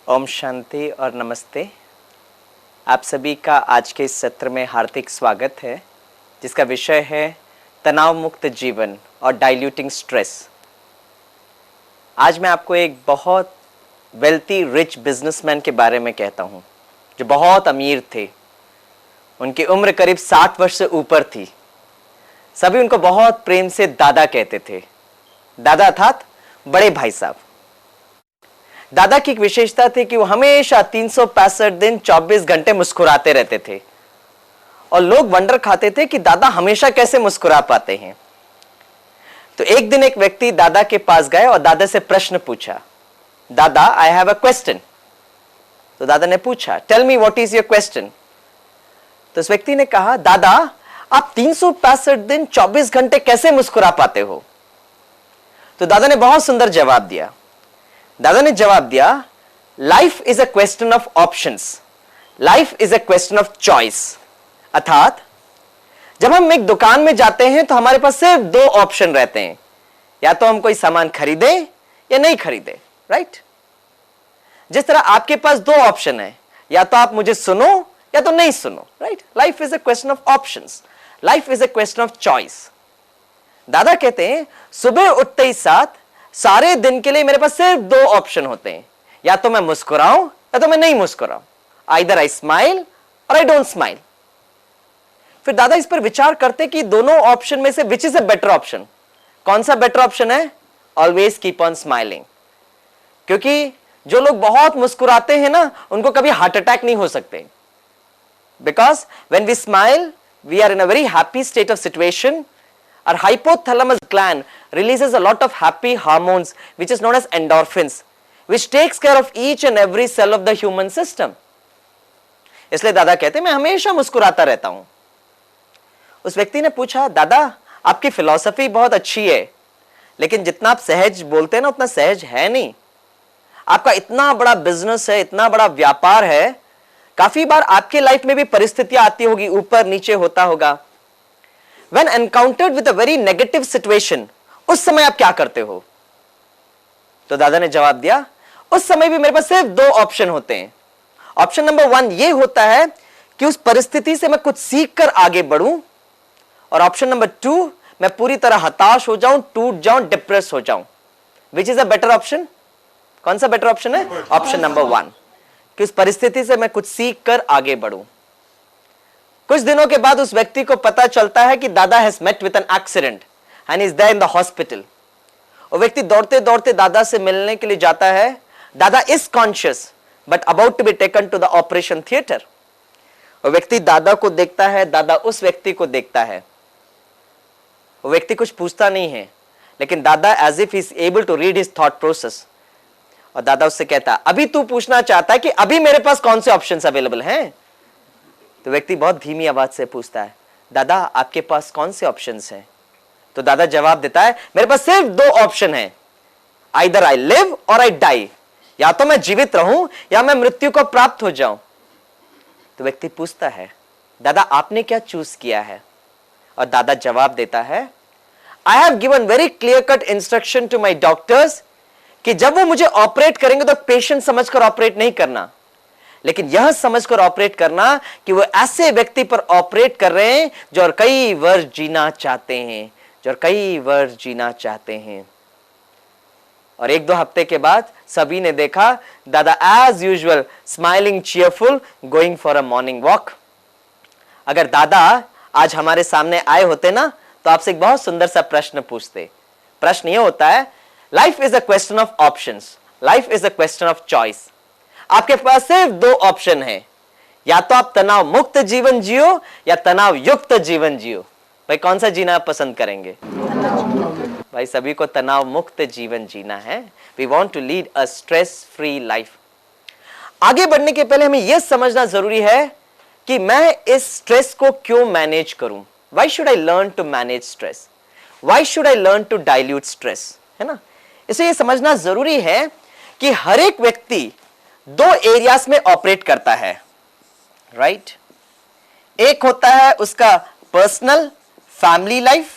ओम शांति और नमस्ते। आप सभी का आज के इस सत्र में हार्दिक स्वागत है, जिसका विषय है तनाव मुक्त जीवन और डाइल्यूटिंग स्ट्रेस। आज मैं आपको एक बहुत वेल्थी रिच बिजनेसमैन के बारे में कहता हूँ, जो बहुत अमीर थे। उनकी उम्र करीब 60 वर्ष से ऊपर थी। सभी उनको बहुत प्रेम से दादा कहते थे। दादा अर्थात बड़े भाई साहब। दादा की एक विशेषता थी कि वो हमेशा 365 दिन 24 घंटे मुस्कुराते रहते थे, और लोग वंडर खाते थे कि दादा हमेशा कैसे मुस्कुरा पाते हैं। तो एक दिन एक व्यक्ति दादा के पास गए और दादा से प्रश्न पूछा, दादा आई हैव अ क्वेश्चन। तो दादा ने पूछा, tell me what is your question. तो उस व्यक्ति ने कहा, दादा आप 365 दिन 24 घंटे कैसे मुस्कुरा पाते हो। तो दादा ने बहुत सुंदर जवाब दिया। दादा ने जवाब दिया, life is a question of options, life is a question of choice. अर्थात जब हम एक दुकान में जाते हैं तो हमारे पास सिर्फ दो ऑप्शन रहते हैं, या तो हम कोई सामान खरीदें या नहीं खरीदें, राइट। जिस तरह आपके पास दो ऑप्शन है, या तो आप मुझे सुनो या तो नहीं सुनो, right. Life is a question of options, life is a question of choice. दादा कहते हैं, सुबह उठते ही साथ सारे दिन के लिए मेरे पास सिर्फ दो ऑप्शन होते हैं, या तो मैं मुस्कुराऊं या तो मैं नहीं मुस्कुराऊं। आइदर आई स्माइल और आई डोंट स्माइल। फिर दादा इस पर विचार करते कि दोनों ऑप्शन में से which is a better option. कौन सा बेटर ऑप्शन है? Always keep on smiling. क्योंकि जो लोग बहुत मुस्कुराते हैं ना, उनको कभी हार्ट अटैक नहीं हो सकते। Because when we smile we are in a very happy state of situation. Our hypothalamus gland releases a lot of happy hormones which is known as endorphins, which takes care of each and every cell of the human system. इसलिए दादा कहते हैं मैं हमेशा मुस्कुराता रहता हूं। उस व्यक्ति ने पूछा, दादा आपकी फिलॉसफी बहुत अच्छी है, लेकिन जितना आप सहज बोलते हैं ना उतना सहज है नहीं। आपका इतना बड़ा बिजनेस है, इतना बड़ा व्यापार है, काफी बार आपके लाइफ में भी परिस्थितियां आती होगी, ऊपर नीचे होता होगा। When encountered with a very negative situation, उस समय आप क्या करते हो? तो दादा ने जवाब दिया, उस समय भी मेरे पास सिर्फ दो ऑप्शन होते हैं। ऑप्शन नंबर 1 ये होता है कि उस परिस्थिति से मैं कुछ सीख कर आगे बढ़ूं, और ऑप्शन नंबर 2 मैं पूरी तरह हताश हो जाऊं, टूट जाऊं, डिप्रेस हो जाऊं। Which is a better option? कौन सा बेटर ऑप्शन है? ऑप्शन नंबर 1, कि उस परिस्थिति से मैं कुछ सीख कर आगे बढ़ूं। कुछ दिनों के बाद उस व्यक्ति को पता चलता है कि Dada has met with an accident and is there in the hospital. वो व्यक्ति दौड़ते दौड़ते दादा से मिलने के लिए जाता है। Dada is conscious but about to be taken to the operation theatre. वो व्यक्ति दादा को देखता है, दादा उस व्यक्ति को देखता है। वो व्यक्ति कुछ पूछता नहीं है, लेकिन Dada as if is able to read his thought process. और दादा उससे कहता है, अभी तू पूछना चाहता है कि अभी मेरे पास कौन से ऑप्शंस अवेलेबल हैं? तो व्यक्ति बहुत धीमी आवाज से पूछता है, दादा आपके पास कौन से ऑप्शंस हैं? तो दादा जवाब देता है, मेरे पास सिर्फ दो ऑप्शन हैं, आइदर आई लिव और आई डाई। या तो मैं जीवित रहूं या मैं मृत्यु को प्राप्त हो जाऊं। तो व्यक्ति पूछता है, दादा आपने क्या चूज किया है? और दादा जवाब देता है, I have given very clear cut instruction to my doctors कि जब वो मुझे ऑपरेट करेंगे तो पेशेंट समझकर ऑपरेट नहीं करना, लेकिन यह समझकर ऑपरेट करना कि वो ऐसे व्यक्ति पर ऑपरेट कर रहे हैं जो और कई वर्ष जीना चाहते हैं, जो और कई वर्ष जीना चाहते हैं। और 1-2 हफ्ते के बाद सभी ने देखा Dada as usual smiling, cheerful, going for a morning walk. अगर दादा आज हमारे सामने आए होते ना, तो आपसे एक बहुत सुंदर सा प्रश्न पूछते। प्रश्न यह होता है, life is a question of options, life is a question of choice. आपके पास सिर्फ दो ऑप्शन है, या तो आप तनाव मुक्त जीवन जियो या तनाव युक्त जीवन जियो। भाई कौन सा जीना आप पसंद करेंगे? भाई सभी को तनाव मुक्त जीवन जीना है। We want to lead a stress free life. आगे बढ़ने के पहले हमें यह समझना जरूरी है कि मैं इस स्ट्रेस को क्यों मैनेज करूं। Why should I learn to manage stress? Why should I learn to dilute stress? है ना। इसे यह समझना जरूरी है कि हर एक व्यक्ति दो एरियाज में ऑपरेट करता है, राइट। एक होता है उसका पर्सनल फैमिली लाइफ,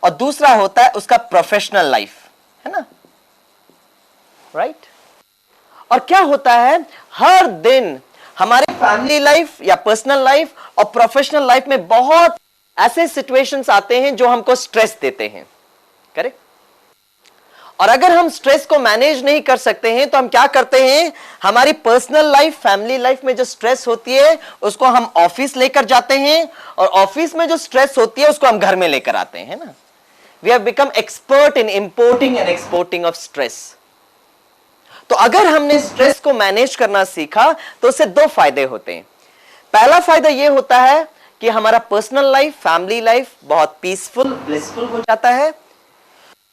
और दूसरा होता है उसका प्रोफेशनल लाइफ, है ना, राइट। और क्या होता है, हर दिन हमारे फैमिली लाइफ या पर्सनल लाइफ और प्रोफेशनल लाइफ में बहुत ऐसे सिचुएशंस आते हैं जो हमको स्ट्रेस देते हैं, करेक्ट। और अगर हम स्ट्रेस को मैनेज नहीं कर सकते हैं तो हम क्या करते हैं, हमारी पर्सनल लाइफ, फैमिली लाइफ में जो स्ट्रेस होती है उसको हम ऑफिस लेकर जाते हैं, और ऑफिस में जो स्ट्रेस होती है उसको हम घर में लेकर आते हैं ना। We have become expert in importing and exporting of stress. तो अगर हमने स्ट्रेस को मैनेज करना सीखा तो उससे दो फायदे होते हैं। पहला फायदा यह होता है कि हमारा पर्सनल लाइफ, फैमिली लाइफ बहुत पीसफुल, ब्लिसफुल हो जाता है,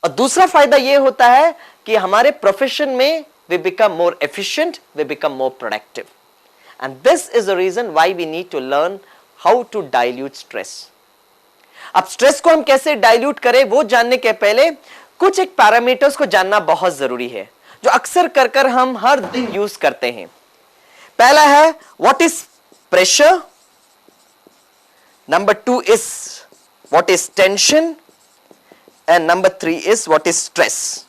और दूसरा फायदा यह होता है कि हमारे प्रोफेशन में we become more efficient, we become more productive. And this is the reason why we need to learn how to dilute stress. अब स्ट्रेस को हम कैसे डाइल्यूट करें वो जानने के पहले कुछ एक पैरामीटर्स को जानना बहुत जरूरी है, जो अक्सर कर हम हर दिन यूज करते हैं। पहला है what is pressure, number 2 is what is tension, and number 3 is what is stress,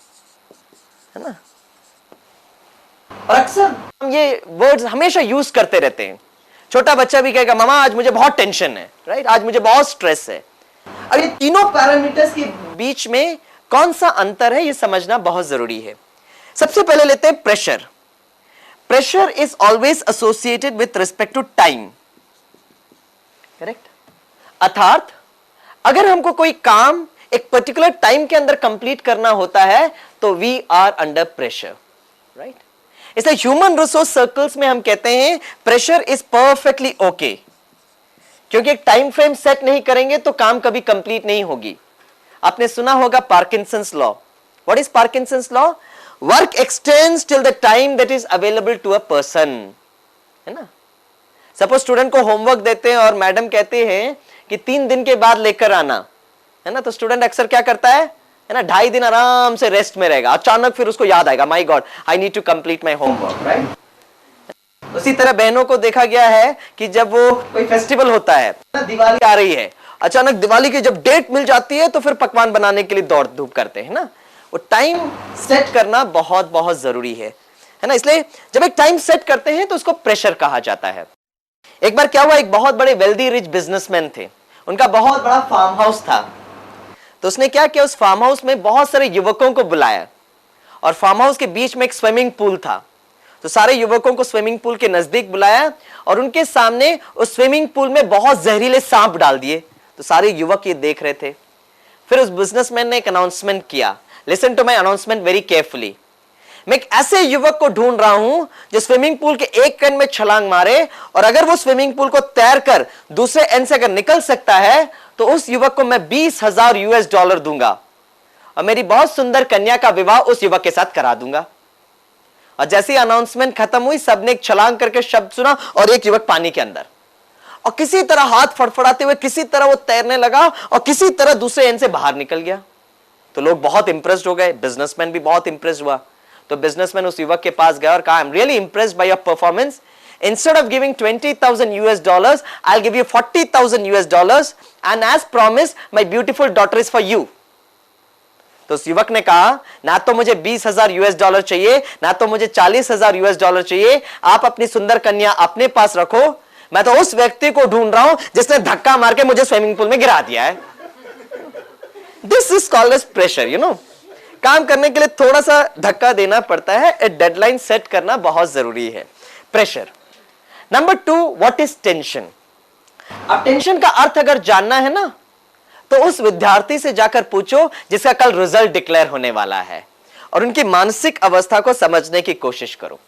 है ना। और अक्सर हम ये वर्ड्स हमेशा यूज करते रहते हैं। छोटा बच्चा भी कहेगा मामा आज मुझे बहुत टेंशन है, राइट, आज मुझे बहुत स्ट्रेस है। अब ये तीनों पैरामीटर्स के बीच में कौन सा अंतर है ये समझना बहुत जरूरी है। सबसे पहले लेते हैं pressure. Pressure is always associated with respect to time, correct. अर्थात अगर हमको कोई काम एक पर्टिकुलर टाइम के अंदर कंप्लीट करना होता है तो we are under pressure, right. इसलिए ह्यूमन रिसोर्स सर्कल्स में हम कहते हैं प्रेशर इज परफेक्टली ओके, क्योंकि एक टाइम फ्रेम सेट नहीं करेंगे तो काम कभी कंप्लीट नहीं होगी। आपने सुना होगा Parkinson's law. What is Parkinson's law? Work extends till the time that is available to a person, है ना। सपोज स्टूडेंट को होमवर्क देते हैं और मैडम कहते हैं कि 3 दिन के बाद लेकर आना, है ना, तो स्टूडेंट अक्सर क्या करता है ना, 2.5 दिन आराम से रेस्ट में रहेगा, अचानक फिर उसको याद आएगा my God I need to complete my homework, right. उसी तरह बहनों को देखा गया है कि जब वो कोई फेस्टिवल होता है, दिवाली आ रही है, अचानक दिवाली की जब डेट मिल जाती है तो फिर पकवान बनाने के लिए दौड़ धूप करते हैं ना। वो टाइम सेट करना बहुत बहुत जरूरी है ना। इसलिए जब एक टाइम सेट करते हैं तो उसको प्रेशर कहा जाता है। एक बार क्या हुआ, एक बहुत बड़े वेल्दी रिच बिजनेसमैन थे, उनका बहुत बड़ा फार्म हाउस था। तो उसने क्या किया, उस फार्म हाउस में बहुत सारे युवकों को बुलाया, और फार्म हाउस के बीच में एक स्विमिंग पूल था। तो सारे युवकों को स्विमिंग पूल के नजदीक बुलाया और उनके सामने उस स्विमिंग पूल में बहुत जहरीले सांप डाल दिए। तो सारे युवक ये देख रहे थे। फिर उस बिजनेसमैन ने एक अनाउंसमेंट किया, listen to my announcement very carefully. मैं एक ऐसे युवक को ढूंढ रहा हूं जो स्विमिंग पूल के एक एंड में छलांग मारे, और अगर वो स्विमिंग पूल को तैरकर दूसरे एंड से अगर निकल सकता है तो उस युवक को मैं $20,000 दूंगा, और मेरी बहुत सुंदर कन्या का विवाह उस युवक के साथ करा दूंगा। और जैसे ही अनाउंसमेंट खत्म हुई, सबने एक छलांग करके शब्द सुना और एक युवक पानी के अंदर, और किसी तरह हाथ फड़फड़ाते हुए किसी तरह वो तैरने लगा और किसी तरह दूसरे एंड से बाहर निकल गया। तो लोग बहुत इंप्रेस्ड हो गए, बिजनेसमैन भी बहुत इंप्रेस्ड हुआ। तो बिजनेसमैन उस युवक के पास गया और कहा, I am really impressed by your performance, instead of giving $20,000 I'll give you $40,000 and as promised my beautiful daughter is for you। तो उस युवक ने कहा, ना तो मुझे $20,000 चाहिए, ना तो मुझे $40,000 चाहिए, आप अपनी सुंदर कन्या अपने पास रखो, मैं तो उस व्यक्ति को ढूंढ रहा हूं जिसने धक्का मार के मुझे स्विमिंग पूल में गिरा दिया है। This is called as pressure, you know. काम करने के लिए थोड़ा सा धक्का देना पड़ता है, एक डेडलाइन सेट करना बहुत जरूरी है। Pressure. Number 2, what is tension. अब टेंशन का अर्थ अगर जानना है ना, तो उस विद्यार्थी से जाकर पूछो जिसका कल रिजल्ट डिक्लेयर होने वाला है, और उनकी मानसिक अवस्था को समझने की कोशिश करो।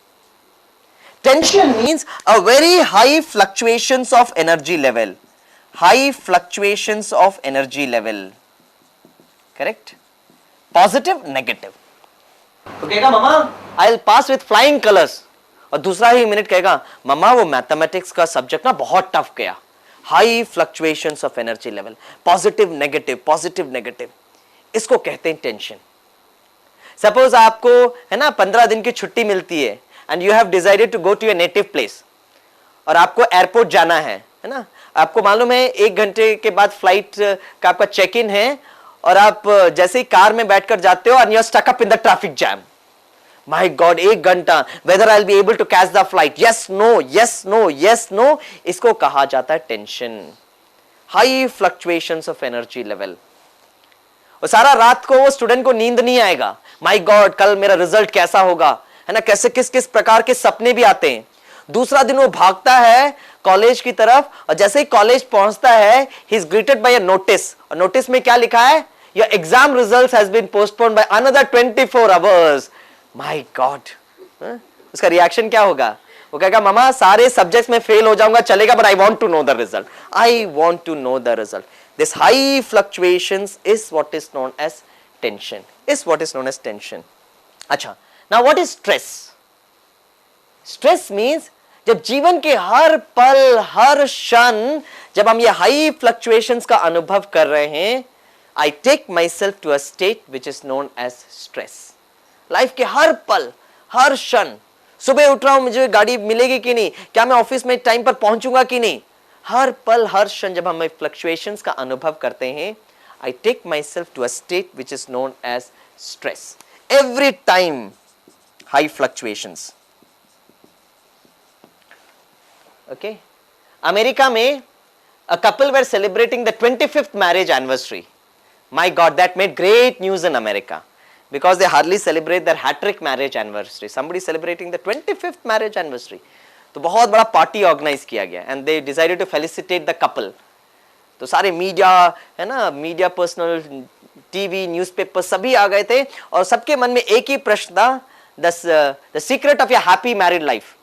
Tension means a very high fluctuations of energy level, high fluctuations of energy level, correct. Positive, negative. तो कहेगा मामा I will pass with flying colours, और दूसरा ही मिनट कहेगा मामा वो मैथमेटिक्स का सब्जेक्ट ना बहुत टफ गया। High fluctuations of energy level, positive negative, positive negative, इसको कहते हैं टेंशन। सपोज आपको है ना 15 दिन की छुट्टी मिलती है and you have decided to go to your native place, और आपको एयरपोर्ट जाना है ना। आपको मालूम है 1 घंटे के बाद फ्लाइट का आपका चेक इन है, और आप जैसे ही कार में बैठकर जाते हो and you are stuck up in the traffic jam. My God 1 घंटा, whether I will be able to catch the flight, yes no yes no yes no, इसको कहा जाता है tension, high fluctuations of energy level. और सारा रात को वो स्टूडेंट को नींद नहीं आएगा, माय गॉड कल मेरा रिजल्ट कैसा होगा, है ना, कैसे किस किस प्रकार के सपने भी आते हैं। दूसरा दिन वो भागता है कॉलेज की तरफ, और जैसे ही कॉलेज पहुंचता है he is greeted by a notice, और नोटिस में क्या लिखा है, your exam results has been postponed by another 24 hours. My God, उसका रिएक्शन क्या होगा, वो कहेगा मामा सारे सब्जेक्ट्स में फेल हो जाऊंगा चलेगा, but I want to know the result, I want to know the result. This high fluctuations is what is known as tension. अच्छा, now what is stress? Stress means जब जीवन के हर पल हर क्षण जब हम ये हाई फ्लक्चुएशंस का अनुभव कर रहे हैं, I take myself to a state which is known as stress. Life के हर पल हर क्षण, सुबह उठ रहा हूं मुझे गाड़ी मिलेगी कि नहीं, क्या मैं ऑफिस में टाइम पर पहुंचूंगा कि नहीं, हर पल हर क्षण जब हम फ्लक्चुएशंस का अनुभव करते हैं, I take myself to a state which is known as stress. Every time high fluctuations. Okay? America में a couple were celebrating the 25th marriage anniversary. My God, that made great news in America because they hardly celebrate their hat-trick marriage anniversary. Somebody celebrating the 25th marriage anniversary. तो बहुत बड़ा party organise किया गया and they decided to felicitate the couple. तो सारे media, है ना, media personal, TV, newspaper सभी आ गए थे और सबके मन में एक ही प्रश्न था, the secret of your happy married life.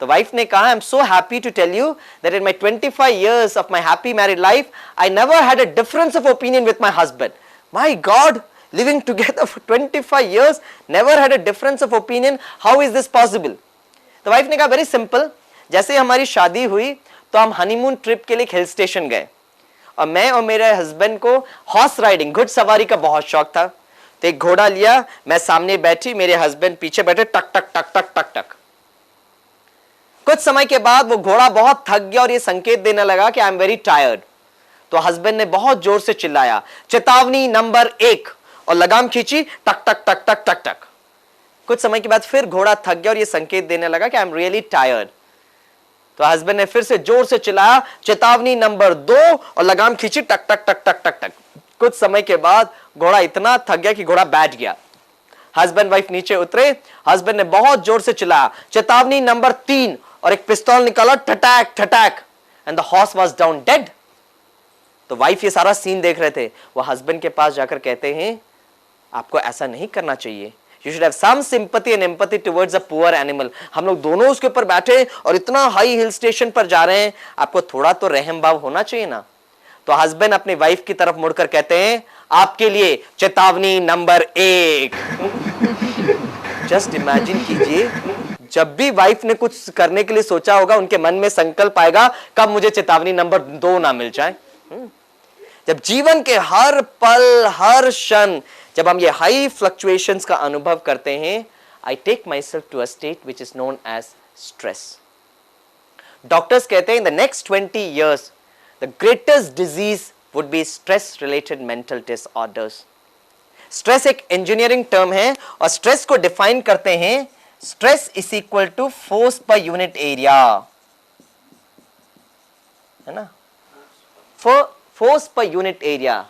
तो वाइफ ने कहा, I am so happy to tell you that in my 25 years of my happy married life I never had a difference of opinion with my husband. My god, living together for 25 years, never had a difference of opinion, how is this possible? तो wife ने कहा very simple, जैसे हमारी शादी हुई तो हम honeymoon trip के लिए हिल स्टेशन गए और मैं और मेरे हस्बैंड को हॉर्स राइडिंग, घुड़सवारी का बहुत शौक था। तो एक घोड़ा लिया, मैं सामने बैठी, मेरे हस्बैंड पीछे बैठे, टक टक टक टक टक टक। कुछ समय के बाद वो घोड़ा बहुत थक गया और ये संकेत देने लगा कि आई एम वेरी टायर्ड। तो हस्बैंड ने बहुत जोर से चिल्लाया, चेतावनी नंबर 1, और लगाम खींची, टक टक टक टक टक टक। कुछ समय के बाद फिर घोड़ा थक गया और ये संकेत देने लगा कि आई एम रियली टायर्ड। तो हस्बैंड ने फिर से जोर से चिल्लाया, चेतावनी नंबर 2, और लगाम खींची, टक टक टक टक टक टक। कुछ समय के बाद घोड़ा इतना थक गया कि घोड़ा बैठ गया। हस्बैंड वाइफ नीचे उतरे, हस्बैंड ने बहुत जोर से चिल्लाया, चेतावनी नंबर 3, और एक पिस्तौल निकाला, ठटैक ठटैक, and the horse was down dead. तो वाइफ ये सारा सीन देख रहे थे, वो हस्बैंड के पास जाकर कहते हैं, आपको ऐसा नहीं करना चाहिए, You should have some sympathy and empathy towards a poor animal. हम लोग दोनों उसके ऊपर बैठे और इतना हाई हिल स्टेशन पर जा रहे हैं, आपको थोड़ा तो रहम भाव होना चाहिए ना। तो हस्बैंड अपनी वाइफ की तरफ मुड़कर कहते हैं, आपके लिए चेतावनी नंबर 1। जस्ट इमेजिन कीजिए, जब भी वाइफ ने कुछ करने के लिए सोचा होगा, उनके मन में संकल्प आएगा, कब मुझे चेतावनी नंबर 2 ना मिल जाए। जब जीवन के हर पल हर क्षण जब हम ये हाई फ्लक्चुएशंस का अनुभव करते हैं, I take myself to a state which is known as stress. Doctors कहते हैं in the next 20 years the greatest disease would be stress related mental disorders. Stress एक इंजीनियरिंग टर्म है और stress को डिफाइन करते हैं, stress is equal to force per unit area, है ना, force per unit area,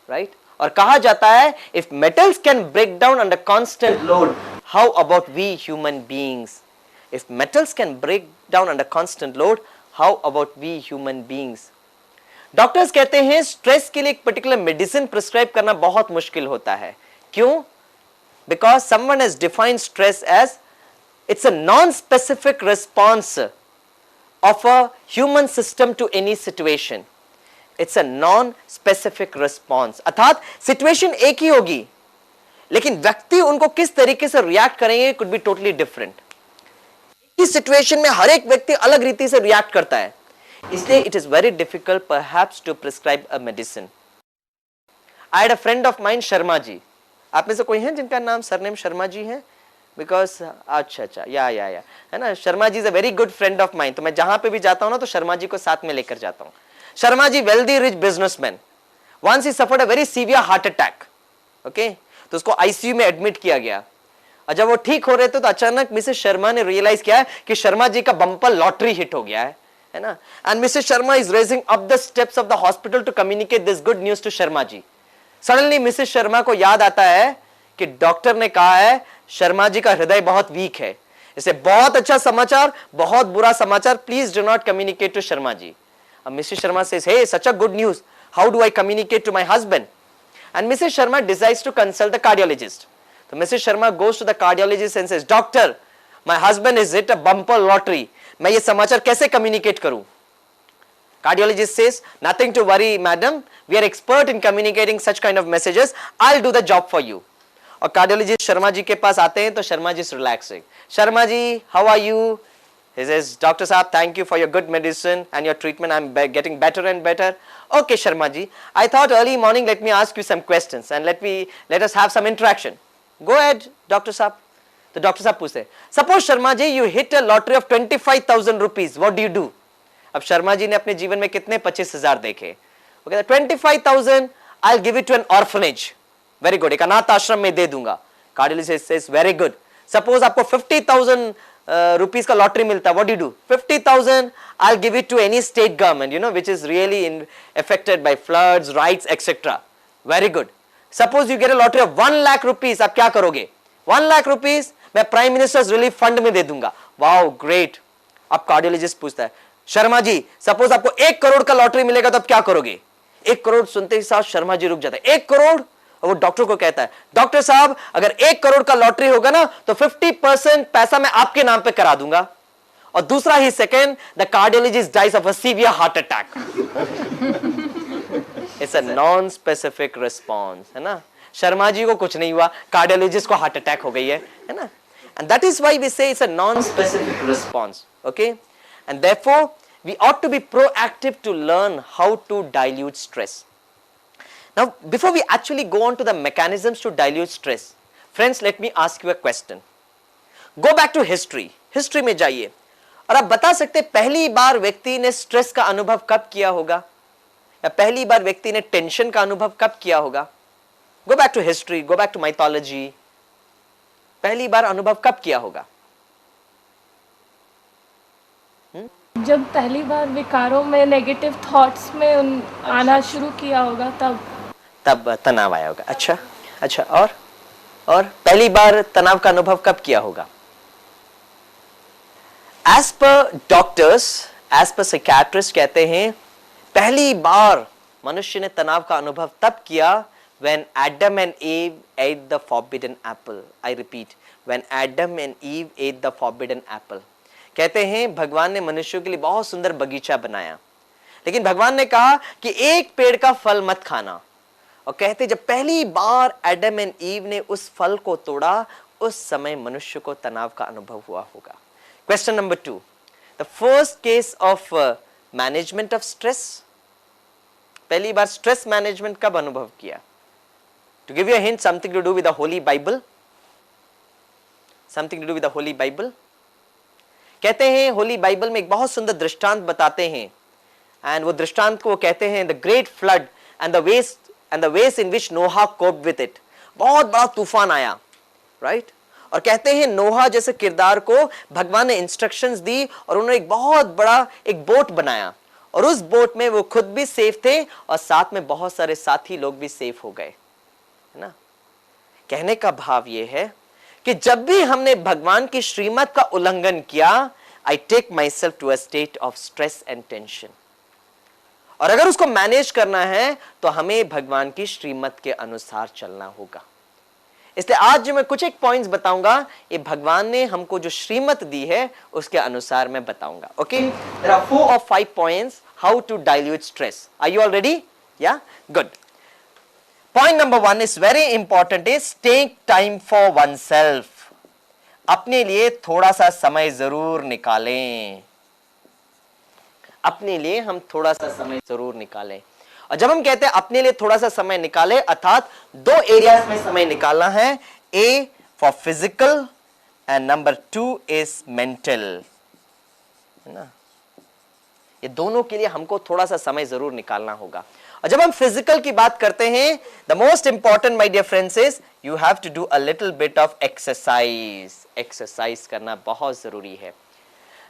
right. और कहा जाता है, if metals can break down under constant load, how about we human beings? If metals can break down under constant load, how about we human beings? Doctors कहते हैं stress के लिए एक particular medicine prescribe करना बहुत मुश्किल होता है। क्यों? Because someone has defined stress as it's a non specific response of a human system to any situation. It's a non specific response, अर्थात सिचुएशन एक ही होगी लेकिन व्यक्ति उनको किस तरीके से रिएक्ट करेंगे कुड बी टोटली डिफरेंट। इस सिचुएशन में हर एक व्यक्ति अलग रीति से रिएक्ट करता है, इसलिए it is very difficult perhaps to prescribe a medicine. I had a friend of mine, Sharma ji. आप में से कोई है जिनका नाम सरनेम शर्मा जी है? बिकॉज अच्छा या है ना, Sharma ji is a very good friend of mine. तो मैं जहां पे भी जाता हूं ना तो शर्मा जी को साथ में लेकर जाता हूं। Sharma ji wealthy rich businessman. Once he suffered a very severe heart attack. Okay? तो उसको आईसीयू में एडमिट किया गया और जब वो ठीक हो रहे थे तो अचानक मिसेस शर्मा ने रियलाइज किया कि शर्मा जी का बम्पर लॉटरी हिट हो गया है ना. And Mrs Sharma is raising up the steps of the hospital to communicate this good news to Sharma ji. Suddenly Mrs Sharma को याद आता है कि डॉक्टर ने कहा है शर्मा जी का हृदय बहुत वीक है, इसे बहुत अच्छा समाचार, बहुत बुरा समाचार, please do not communicate to Sharma ji. Mrs Sharma says, hey such a good news, how do I communicate to my husband? And Mrs Sharma decides to consult the cardiologist. तो Mrs Sharma goes to the cardiologist and says, doctor my husband is hit a bumper lottery, मैं ये समाचार कैसे communicate करूं? Cardiologist says, nothing to worry madam, we are expert in communicating such kind of messages, I'll do the job for you. और cardiologist Sharma ji के पास आते हैं तो Sharma ji relaxing, Sharma ji how are you? He says, Doctor Saab, thank you for your good medicine and your treatment. I'm getting better and better. Okay, Sharma ji, I thought early morning let me ask you some questions and let us have some interaction. Go ahead, Doctor Saab. तो doctor साहब पूछते, suppose Sharma ji you hit a lottery of 25,000 rupees, what do you do? अब शर्मा जी ने अपने जीवन में कितने 25,000 देखे? वो कहते 25,000 I will give it to an orphanage. Very good, एक अनाथ आश्रम में दे दूंगा. Cardiologist says, very good. Suppose आपको 50,000 रुपीज का लॉटरी मिलता, what do you do? 50,000 I will give it to any state government, you know, which is really affected by floods, rights etcetera. Very good. Suppose you get a lottery of 1 lakh rupees, आप क्या करोगे? 1 lakh rupees मैं prime ministers relief fund में दे दूंगा. Wow great. अब cardiologist पूछता है, शर्मा जी सपोज आपको 1 करोड़ का लॉटरी मिलेगा तो आप क्या करोगे? 1 करोड़ सुनते ही साथ शर्मा जी रुक जाते हैं. 1 करोड़? और वो डॉक्टर को कहता है, डॉक्टर साहब अगर 1 करोड़ का लॉटरी होगा ना तो 50% पैसा मैं आपके नाम पे करा दूंगा. और दूसरा ही second the cardiologist dies of a severe heart attack. It's a non specific response, है ना. शर्मा जी को कुछ नहीं हुआ, कार्डियोलॉजिस्ट को हार्ट अटैक हो गई है ना. And that is why we say it's a non specific response. Okay, and therefore we ought to be proactive to learn how to dilute stress. Now before we actually go on to the mechanisms to dilute stress, friends, let me ask you a question. Go back to history में जाइए और आप बता सकते पहली बार व्यक्ति ने stress का अनुभव कब किया होगा, या पहली बार व्यक्ति ने टेंशन का अनुभव कब किया होगा? Go back to history, go back to mythology. पहली बार अनुभव कब किया होगा? जब पहली बार विकारों में, नेगेटिव थॉट्स में आना शुरू किया होगा तब तनाव आया होगा. अच्छा और पहली बार तनाव का अनुभव कब किया होगा? As per doctors, as per psychiatrist कहते हैं पहली बार मनुष्य ने तनाव का अनुभव तब किया when Adam and Eve ate the forbidden apple. I repeat, when Adam and Eve ate the forbidden apple. कहते हैं भगवान ने मनुष्यों के लिए बहुत सुंदर बगीचा बनाया, लेकिन भगवान ने कहा कि एक पेड़ का फल मत खाना. और कहते जब पहली बार एडम एंड ईव ने उस फल को तोड़ा, उस समय मनुष्य को तनाव का अनुभव हुआ होगा. Question number 2, the first case of management of stress. पहली बार स्ट्रेस मैनेजमेंट कब अनुभव किया? To give you a hint, something to do with the Holy Bible. Something to do with the Holy Bible. कहते हैं होली बाइबल में एक बहुत सुंदर दृष्टांत बताते हैं, एंड वो दृष्टांत को कहते हैं the great flood and the वेस इन विच नोहा कोप्ड विद इट. बहुत बड़ा तूफान आया, राइट? और कहते हैं नोहा जैसे किरदार को भगवान ने इंस्ट्रक्शंस दी और उन्होंने एक बहुत बड़ा एक बोट बनाया, और उस बोट में वो खुद भी सेफ थे और साथ में बहुत सारे साथी लोग भी सेफ हो गए, है ना. कहने का भाव यह है कि जब भी हमने भगवान की श्रीमत का उल्लंघन किया, I take myself to a state of stress and tension. और अगर उसको मैनेज करना है तो हमें भगवान की श्रीमत के अनुसार चलना होगा. इसलिए आज जो मैं कुछ एक पॉइंट्स बताऊंगा, ये भगवान ने हमको जो श्रीमत दी है उसके अनुसार मैं बताऊंगा. Okay, there are 4 or 5 points how to dilute stress. Are you all ready? Yeah good. Point number 1 is very important, is take time for oneself. अपने लिए थोड़ा सा समय जरूर निकालें. अपने लिए हम थोड़ा सा समय जरूर निकालें. और जब हम कहते हैं अपने लिए थोड़ा सा समय निकालें, अर्थात 2 एरियाज में समय निकालना है. A for physical and number 2 is mental. है ना, ये दोनों के लिए हमको थोड़ा सा समय जरूर निकालना होगा. और जब हम फिजिकल की बात करते हैं, the most important my dear friends is you have to do a little bit of exercise. Exercise करना बहुत जरूरी है।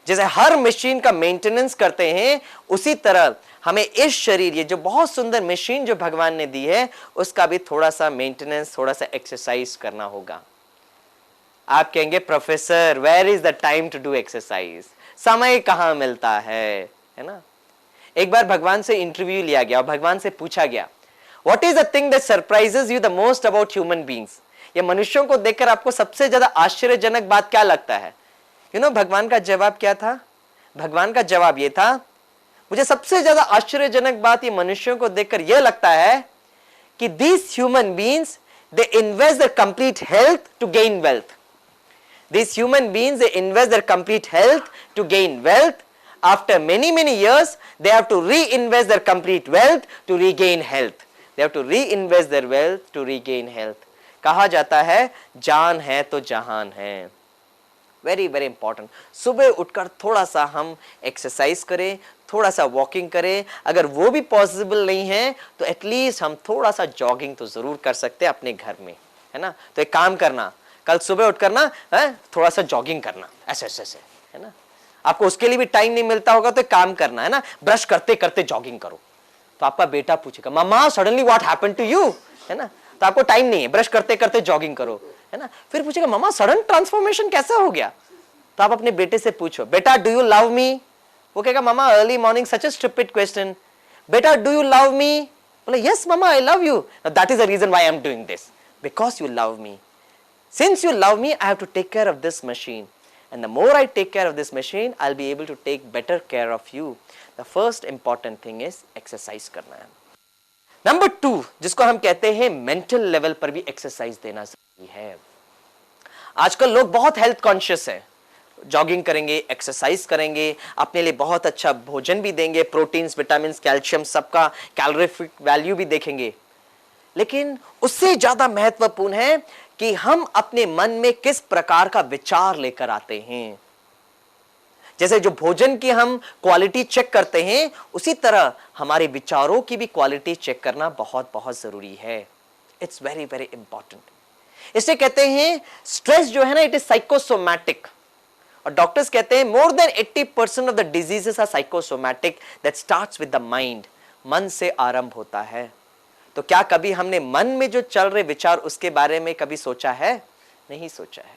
जैसे हर मशीन का मेंटेनेंस करते हैं, उसी तरह हमें इस शरीर, ये जो बहुत सुंदर मशीन जो भगवान ने दी है, उसका भी थोड़ा सा मेंटेनेंस, थोड़ा सा एक्सरसाइज करना होगा। आप कहेंगे professor where is the time to do exercise, समय कहां मिलता है ना। एक बार भगवान से इंटरव्यू लिया गया और भगवान से पूछा गया, what is the thing that surprises you the most about human beings. ये मनुष्यों को देखकर आपको सबसे ज्यादा आश्चर्यजनक बात क्या लगता है? भगवान का जवाब क्या था? भगवान का जवाब ये था, मुझे सबसे ज्यादा आश्चर्यजनक बात ये मनुष्यों को देखकर यह लगता है कि these human beings they invest their complete health to gain wealth. These human beings they invest their complete health to gain wealth. After many years they have to reinvest their complete wealth to regain health. They have to reinvest their wealth to regain health. कहा जाता है जान है तो जहान है। Very very important. सुबह उठकर थोड़ा सा हम एक्सरसाइज करें, थोड़ा सा वॉकिंग करें। अगर वो भी पॉसिबल नहीं है तो एटलीस्ट हम थोड़ा सा जॉगिंग तो जरूर कर सकते हैं अपने घर में, है ना। तो एक काम करना, कल सुबह उठकर ना थोड़ा सा जॉगिंग करना, ऐसे ऐसे ऐसे, है ना। आपको उसके लिए भी टाइम नहीं मिलता होगा तो एक काम करना, है ना, ब्रश करते करते जॉगिंग करो। तो आपका बेटा पूछेगा, mamma suddenly what happened to you, है ना। तो आपको टाइम नहीं है, ब्रश करते करते जॉगिंग करो, है ना। फिर पूछेगा, मम्मा सडन ट्रांसफॉर्मेशन कैसा हो गया? तो आप अपने बेटे से पूछो, बेटा डू यू लव मी? वो कहेगा, mamma early morning such a stupid question. बेटा डू यू लव मी? बोले, yes mamma I love you. That is the reason why I am doing this, because you love me. Since you love me I have to take care of this machine, and the more I take care of this machine I'll be able to take better care of you. The first important thing is exercise करना है। Number 2 जिसको हम कहते हैं mental level पर भी exercise देना जरूरी है। आजकल लोग बहुत हेल्थ कॉन्शियस है, जॉगिंग करेंगे, एक्सरसाइज करेंगे, अपने लिए बहुत अच्छा भोजन भी देंगे, प्रोटीन्स, विटामिन, कैल्शियम, सबका कैलोरीफिक वैल्यू भी देखेंगे। लेकिन उससे ज्यादा महत्वपूर्ण है कि हम अपने मन में किस प्रकार का विचार लेकर आते हैं। जैसे जो भोजन की हम क्वालिटी चेक करते हैं, उसी तरह हमारे विचारों की भी क्वालिटी चेक करना बहुत बहुत जरूरी है। It's very very important. इसे कहते हैं स्ट्रेस जो है ना, इट इज साइकोसोमैटिक। और डॉक्टर्स कहते हैं more than 80% of the diseases are psychosomatic that starts with the mind. मन से आरंभ होता है। तो क्या कभी हमने मन में जो चल रहे विचार उसके बारे में कभी सोचा है? नहीं सोचा है।